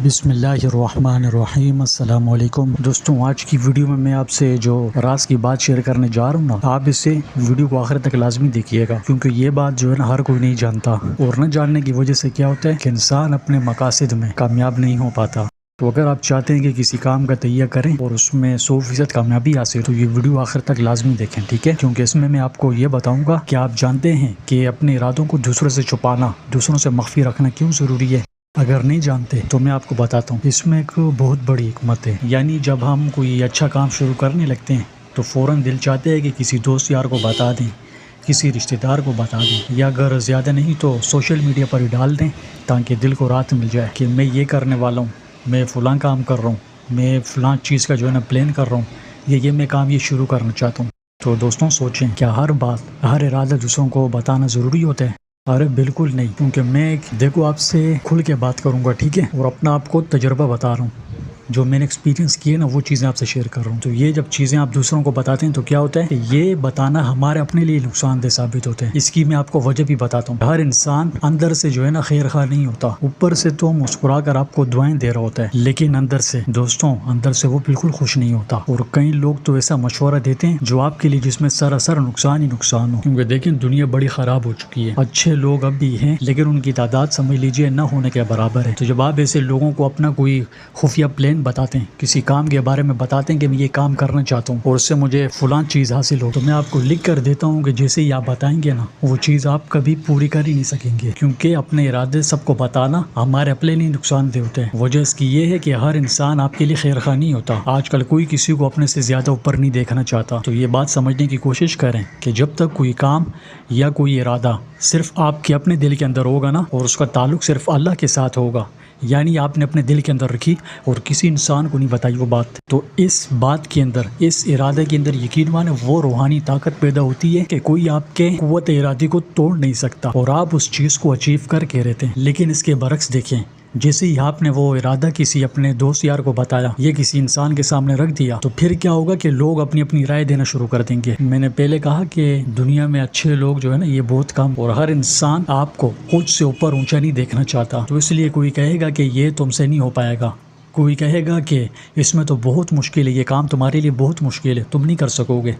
بسم اللہ الرحمن الرحیم۔ السلام علیکم دوستوں، آج کی ویڈیو میں آپ سے جو راز کی بات شیئر کرنے جا رہا ہوں نا، آپ اسے ویڈیو کو آخر تک لازمی دیکھیے گا، کیونکہ یہ بات جو ہے نا ہر کوئی نہیں جانتا، اور نہ جاننے کی وجہ سے کیا ہوتا ہے کہ انسان اپنے مقاصد میں کامیاب نہیں ہو پاتا۔ تو اگر آپ چاہتے ہیں کہ کسی کام کا تہیہ کریں اور اس میں 100% کامیابی حاصل، تو یہ ویڈیو آخر تک لازمی دیکھیں، ٹھیک ہے؟ کیونکہ اس میں آپ کو یہ بتاؤں گا کہ آپ جانتے ہیں کہ اپنے ارادوں کو دوسروں سے چھپانا، دوسروں سے مخفی رکھنا کیوں ضروری ہے۔ اگر نہیں جانتے تو میں آپ کو بتاتا ہوں، اس میں ایک بہت بڑی حکمت ہے۔ یعنی جب ہم کوئی اچھا کام شروع کرنے لگتے ہیں تو فوراً دل چاہتے ہے کہ کسی دوست یار کو بتا دیں، کسی رشتہ دار کو بتا دیں، یا اگر زیادہ نہیں تو سوشل میڈیا پر ہی ڈال دیں، تاکہ دل کو راحت مل جائے کہ میں یہ کرنے والا ہوں، میں فلاں کام کر رہا ہوں، میں فلاں چیز کا جو ہے نا پلان کر رہا ہوں، یہ میں کام یہ شروع کرنا چاہتا ہوں۔ تو دوستوں سوچیں، کیا ہر بات، ہر ارادہ دوسروں کو بتانا ضروری ہوتا ہے؟ ارے بالکل نہیں، کیونکہ میں دیکھو آپ سے کھل کے بات کروں گا، ٹھیک ہے؟ اور اپنا آپ کو تجربہ بتا رہا ہوں، جو میں نے ایکسپیرینس کیے نا وہ چیزیں آپ سے شیئر کر رہا ہوں۔ تو یہ جب چیزیں آپ دوسروں کو بتاتے ہیں تو کیا ہوتا ہے کہ یہ بتانا ہمارے اپنے لیے نقصان دہ ثابت ہوتے ہیں۔ اس کی میں آپ کو وجہ بھی بتاتا ہوں۔ ہر انسان اندر سے جو ہے نا خیر خواہ نہیں ہوتا، اوپر سے تو مسکرا کر آپ کو دعائیں دے رہا ہوتا ہے، لیکن اندر سے دوستوں، اندر سے وہ بالکل خوش نہیں ہوتا۔ اور کئی لوگ تو ایسا مشورہ دیتے ہیں جو آپ کے لیے جس میں سراسر نقصان ہی نقصان ہو، کیونکہ دیکھیں دنیا بڑی خراب ہو چکی ہے۔ اچھے لوگ اب بھی ہیں لیکن ان کی تعداد سمجھ لیجیے نہ ہونے کے برابر ہے۔ تو جب آپ ایسے لوگوں کو اپنا کوئی خفیہ پلان بتاتے ہیں، کسی کام کے بارے میں بتاتے ہیں کہ میں یہ کام کرنا چاہتا ہوں اور اس سے مجھے فلاں چیز حاصل ہو، تو میں آپ کو لکھ کر دیتا ہوں کہ جیسے ہی آپ بتائیں گے نا وہ چیز آپ کبھی پوری کر ہی نہیں سکیں گے، کیونکہ اپنے ارادے سب کو بتانا ہمارے اپنے لیے نقصان دہ ہوتے ہیں۔ وجہ اس کی یہ ہے کہ ہر انسان آپ کے لیے خیر خواہ نہیں ہوتا۔ آج کل کوئی کسی کو اپنے سے زیادہ اوپر نہیں دیکھنا چاہتا۔ تو یہ بات سمجھنے کی کوشش کریں کہ جب تک کوئی کام یا کوئی ارادہ صرف آپ کے اپنے دل کے اندر ہوگا نا، اور اس کا تعلق صرف اللہ کے ساتھ ہوگا، یعنی آپ نے اپنے دل کے اندر رکھی اور کسی انسان کو نہیں بتائی وہ بات، تو اس بات کے اندر، اس ارادے کے اندر یقین مانے وہ روحانی طاقت پیدا ہوتی ہے کہ کوئی آپ کے قوت ارادی کو توڑ نہیں سکتا اور آپ اس چیز کو اچیو کر کے رہتے ہیں۔ لیکن اس کے برعکس دیکھیں، جیسے ہی آپ نے وہ ارادہ کسی اپنے دوست یار کو بتایا یا کسی انسان کے سامنے رکھ دیا، تو پھر کیا ہوگا کہ لوگ اپنی اپنی رائے دینا شروع کر دیں گے۔ میں نے پہلے کہا کہ دنیا میں اچھے لوگ جو ہے نا یہ بہت کم، اور ہر انسان آپ کو خود سے اوپر اونچا نہیں دیکھنا چاہتا۔ تو اس لیے کوئی کہے گا کہ یہ تم سے نہیں ہو پائے گا، کوئی کہے گا کہ اس میں تو بہت مشکل ہے، یہ کام تمہارے لیے بہت مشکل ہے، تم نہیں کر سکو گے،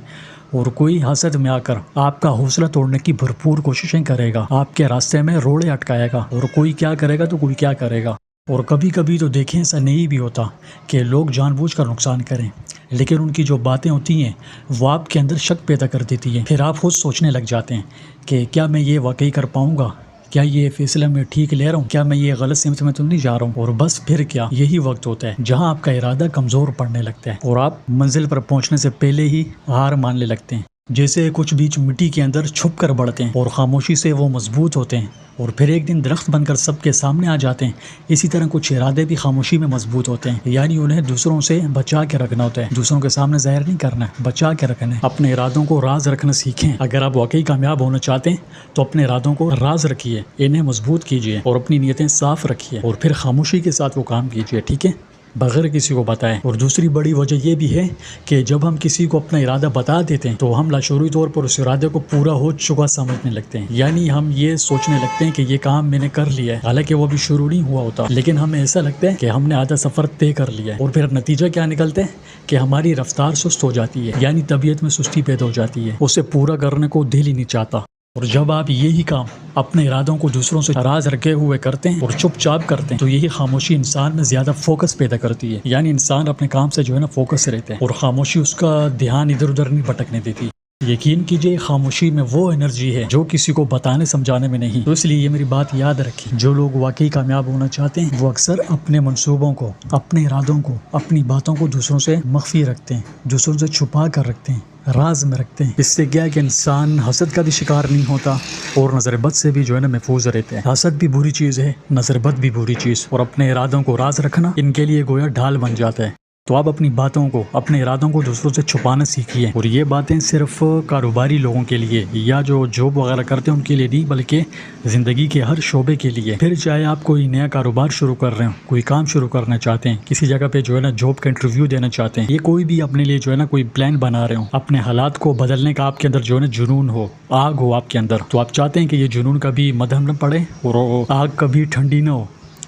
اور کوئی حسد میں آ کر آپ کا حوصلہ توڑنے کی بھرپور کوششیں کرے گا، آپ کے راستے میں روڑے اٹکائے گا، اور کوئی کیا کرے گا تو کوئی کیا کرے گا۔ اور کبھی کبھی تو دیکھیں ایسا نہیں بھی ہوتا کہ لوگ جان بوجھ کر نقصان کریں، لیکن ان کی جو باتیں ہوتی ہیں وہ آپ کے اندر شک پیدا کر دیتی ہیں۔ پھر آپ خود سوچنے لگ جاتے ہیں کہ کیا میں یہ واقعی کر پاؤں گا، کیا یہ فیصلہ میں ٹھیک لے رہا ہوں، کیا میں یہ غلط سمت میں تو نہیں جا رہا ہوں۔ اور بس پھر کیا، یہی وقت ہوتا ہے جہاں آپ کا ارادہ کمزور پڑنے لگتا ہے اور آپ منزل پر پہنچنے سے پہلے ہی ہار ماننے لگتے ہیں۔ جیسے کچھ بیج مٹی کے اندر چھپ کر بڑھتے ہیں اور خاموشی سے وہ مضبوط ہوتے ہیں اور پھر ایک دن درخت بن کر سب کے سامنے آ جاتے ہیں، اسی طرح کچھ ارادے بھی خاموشی میں مضبوط ہوتے ہیں، یعنی انہیں دوسروں سے بچا کے رکھنا ہوتا ہے، دوسروں کے سامنے ظاہر نہیں کرنا ہے، بچا کے رکھنا ہے۔ اپنے ارادوں کو راز رکھنا سیکھیں۔ اگر آپ واقعی کامیاب ہونا چاہتے ہیں تو اپنے ارادوں کو راز رکھیے، انہیں مضبوط کیجیے اور اپنی نیتیں صاف رکھیے، اور پھر خاموشی کے ساتھ وہ کام کیجیے، ٹھیک ہے؟ بغیر کسی کو بتائیں۔ اور دوسری بڑی وجہ یہ بھی ہے کہ جب ہم کسی کو اپنا ارادہ بتا دیتے ہیں تو ہم لاشعوری طور پر اس ارادے کو پورا ہو چکا سمجھنے لگتے ہیں، یعنی ہم یہ سوچنے لگتے ہیں کہ یہ کام میں نے کر لیا ہے، حالانکہ وہ بھی شروع نہیں ہوا ہوتا، لیکن ہمیں ایسا لگتا ہے کہ ہم نے آدھا سفر طے کر لیا ہے۔ اور پھر نتیجہ کیا نکلتا ہے کہ ہماری رفتار سست ہو جاتی ہے، یعنی طبیعت میں سستی پیدا ہو جاتی ہے، اسے پورا کرنے کو دل ہی نہیں چاہتا۔ اور جب آپ یہی کام اپنے ارادوں کو دوسروں سے راز رکھے ہوئے کرتے ہیں اور چپ چاپ کرتے ہیں، تو یہی خاموشی انسان میں زیادہ فوکس پیدا کرتی ہے، یعنی انسان اپنے کام سے جو ہے نا فوکس رہتا ہے اور خاموشی اس کا دھیان ادھر ادھر نہیں بھٹکنے دیتی۔ یقین کیجئے خاموشی میں وہ انرجی ہے جو کسی کو بتانے سمجھانے میں نہیں۔ تو اس لیے یہ میری بات یاد رکھیں، جو لوگ واقعی کامیاب ہونا چاہتے ہیں وہ اکثر اپنے منصوبوں کو، اپنے ارادوں کو، اپنی باتوں کو دوسروں سے مخفی رکھتے ہیں، دوسروں سے چھپا کر رکھتے ہیں، راز میں رکھتے ہیں۔ اس سے کیا ہے کہ انسان حسد کا بھی شکار نہیں ہوتا اور نظر بد سے بھی جو ہے نا محفوظ رہتے ہیں۔ حسد بھی بری چیز ہے، نظر بد بھی بری چیز، اور اپنے ارادوں کو راز رکھنا ان کے لیے گویا ڈھال بن جاتا ہے۔ تو آپ اپنی باتوں کو، اپنے ارادوں کو دوسروں سے چھپانا سیکھیے، اور یہ باتیں صرف کاروباری لوگوں کے لیے یا جو جاب وغیرہ کرتے ہیں ان کے لیے نہیں، بلکہ زندگی کے ہر شعبے کے لیے۔ پھر چاہے آپ کوئی نیا کاروبار شروع کر رہے ہوں، کوئی کام شروع کرنا چاہتے ہیں، کسی جگہ پہ جو ہے نا جاب کا انٹرویو دینا چاہتے ہیں، یہ کوئی بھی اپنے لیے جو ہے نا کوئی پلان بنا رہے ہوں، اپنے حالات کو بدلنے کا آپ کے اندر جو ہے نا جنون ہو، آگ ہو آپ کے اندر، تو آپ چاہتے ہیں کہ یہ جنون کبھی مدھم نہ پڑے اور آگ کبھی ٹھنڈی نہ ہو،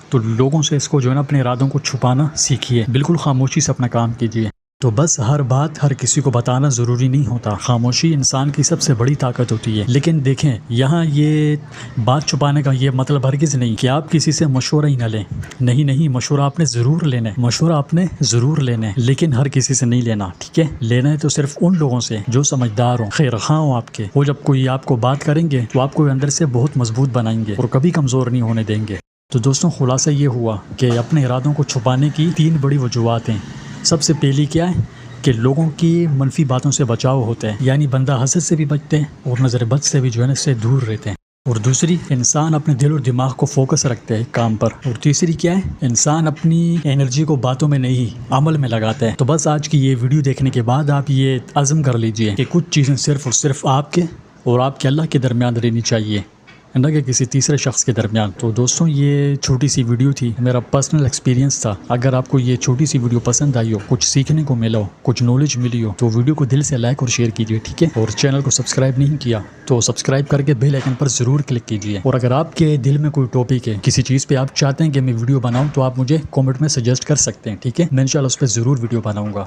تو لوگوں سے اس کو جو ہے نا اپنے ارادوں کو چھپانا سیکھیے، بالکل خاموشی سے اپنا کام کیجیے۔ تو بس ہر بات ہر کسی کو بتانا ضروری نہیں ہوتا، خاموشی انسان کی سب سے بڑی طاقت ہوتی ہے۔ لیکن دیکھیں یہاں یہ بات چھپانے کا یہ مطلب ہرگز نہیں کہ آپ کسی سے مشورہ ہی نہ لیں، نہیں، مشورہ آپ نے ضرور لینا ہے، مشورہ آپ نے ضرور لینا ہے، لیکن ہر کسی سے نہیں لینا، ٹھیک ہے؟ لینا ہے تو صرف ان لوگوں سے جو سمجھدار ہوں، خیر خواہ ہوں آپ کے، وہ جب کوئی آپ کو بات کریں گے تو آپ کو اندر سے بہت مضبوط بنائیں گے اور کبھی کمزور نہیں ہونے دیں گے۔ تو دوستوں خلاصہ یہ ہوا کہ اپنے ارادوں کو چھپانے کی 3 بڑی وجوہات ہیں۔ سب سے پہلی کیا ہے کہ لوگوں کی منفی باتوں سے بچاؤ ہوتا ہے، یعنی بندہ حسد سے بھی بچتے ہیں اور نظر بد سے بھی جو ہے نا اس سے دور رہتے ہیں۔ اور دوسری، انسان اپنے دل اور دماغ کو فوکس رکھتے ہیں کام پر۔ اور تیسری کیا ہے، انسان اپنی انرجی کو باتوں میں نہیں عمل میں لگاتا ہے۔ تو بس آج کی یہ ویڈیو دیکھنے کے بعد آپ یہ عزم کر لیجئے کہ کچھ چیزیں صرف اور صرف آپ کے اور آپ کے اللہ کے درمیان رہنی چاہیے، نہ کہ کسی تیسرے شخص کے درمیان۔ تو دوستوں یہ چھوٹی سی ویڈیو تھی، میرا پرسنل ایکسپیرینس تھا۔ اگر آپ کو یہ چھوٹی سی ویڈیو پسند آئی ہو، کچھ سیکھنے کو ملا ہو، کچھ نالج ملی ہو، تو ویڈیو کو دل سے لائک اور شیئر کیجیے، ٹھیک ہے؟ اور چینل کو سبسکرائب نہیں کیا تو سبسکرائب کر کے بیل آئیکن پر ضرور کلک کیجیے۔ اور اگر آپ کے دل میں کوئی ٹاپک ہے، کسی چیز پہ آپ چاہتے ہیں کہ میں ویڈیو بناؤں، تو آپ مجھے کامنٹ میں سجیسٹ کر سکتے ہیں، ٹھیک ہے؟ میں انشاءاللہ اس پہ ضرور ویڈیو بناؤں گا۔